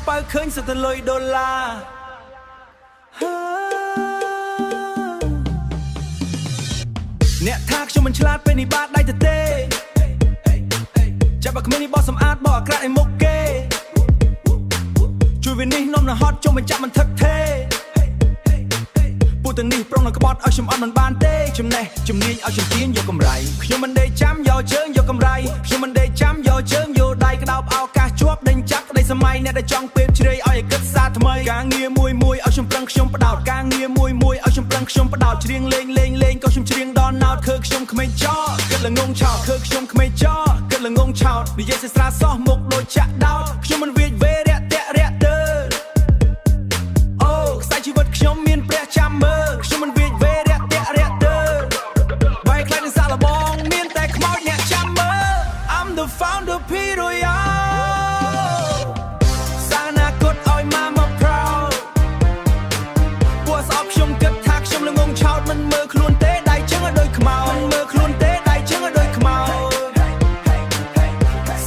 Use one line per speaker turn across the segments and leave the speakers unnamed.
បើឃើញសិតតែលុយដុល្លារអ្នកថាខ្ញុំមិនឆ្លាតពេលនេះបាត់ដៃទៅទេចាប់បើគ្មាននេះបោះសម្អាតបោះអាក្រក់ឲ្យមុខគេជួយវានេះនំនៅហត់ចុំបញ្ចាក់មិនថឹកទេពូទាំងនេះប្រុងនៅក្បត់ឲ្យខ្ញុំអត់មិនបានទេចំណេះជំនាញឲ្យជំនាញយកកម្រៃខ្ញុំមិនដេកចាំយកជើងយកកម្រៃខ្ញុំមិនដេកចាំយកជើងយកដៃក្តោបឱកាសជាប់ដេញចាប់ក្តីសម័យអ្នកដែលចង់ពេលជ្រេយឲ្យគិតសាថ្មីការងារមួយឲ្យខ្ញុំប្រឹងខ្ញុំបដោតការងារមួយឲ្យខ្ញុំប្រឹងខ្ញុំបដោតច្រៀងលេងក៏ខ្ញុំច្រៀងដល់ណោតឃើខ្ញុំក្មេងចោគិតល្ងងឆោតឃើខ្ញុំក្មេងចោគិតល្ងងឆោតនិយាយសេស្រាសោះមុខដូចចាក់ដោតខ្ញុំមិនវាយវេរាក់តាក់រាក់ទើអូខ្សែជីវិតខ្ញុំមានព្រះចាំមើលខ្ញុំមិនវាយវេរាក់តាក់រាក់ទើបែកខ្លាចនឹងសាឡបងមានតែខ្មោចអ្នកចាំមើល I'm the founder P Royal សាណាគត់ឲ្យមក proud ពួកស្អប់ខ្ញុំគិតថាខ្ញុំល្ងងឆោតមិនមើលខ្លួនទេដៃជើងឲ្យដូចខ្មោចមិនមើលខ្លួនទេដៃជើងឲ្យដូចខ្មោច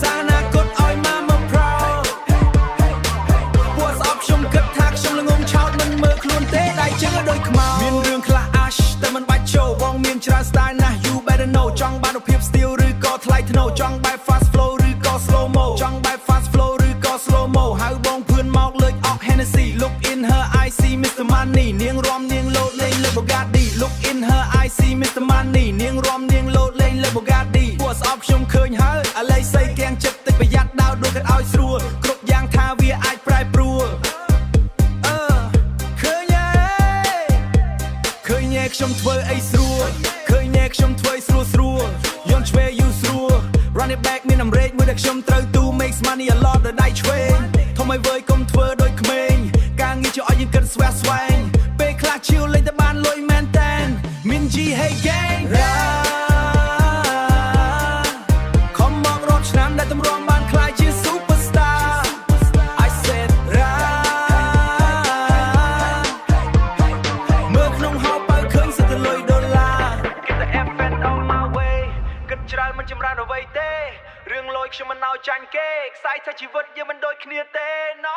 សាណាគត់ឲ្យមក proud ពួកស្អប់ខ្ញុំគិតថាខ្ញុំល្ងងឆោតមិនមើលខ្លួនទេដៃជើងឲ្យដូចខ្មោចមានរឿងខ្លះ ash តែមិនបាច់ចូលបងមានច្រើន style ណាស់ you better know ចង់បានរូបភាព style ឬក៏ថ្លៃថ្នូរចង់បែប fast flow ឬក៏ slow mo ចង់បែប fast flow ឬក៏ slow mo ហៅបងភឿនមកលើកអក់ Hennessy look in her I see Mr. Money នាងរំនាងលោតលេងលើ Bugatti look in her I see Mr. Money នាងរំនាងលោតលេងលើ Bugatti ពួកស្អប់ខ្ញុំឃើញហើយអាឡ័យសៃគាំងចិត្តតិចប្រយ័ត្នដោតដូចឲ្យស្រួលគ្រប់យ៉ាងថាវាអាចប្រែប្រួលឃើញខ្ញុំធ្វើអីស្រួលឃើញខ្ញុំធ្វើស្រួលយន់ឆ្វេយូស្រួល run it back មានអំរែកមួយដែលខ្ញុំត្រូវទូ makes money a lot ដល់ដៃឆ្វេងធំឲ្យវើយកុំធ្វើដូចក្មេងការងារជួយឲ្យយើងគិតស្វែងពេលខ្លះchillលេងតែបានលុយមែនតែនមាន G hey gang ខំមករត់ឆ្នាំដែលតម្រាំបានខ្លាយជា superstar I said មើលក្នុងហោបើឃើញសិតតែលុយដុល្លារ Get the F and on my way គិតច្រើនមិនចម្រើនអ្វីទេរឿងលុយខ្ញុំមិនឲ្យចាញ់គេខ្សែថាជីវិតយើងមិនដូចគ្នាទេ No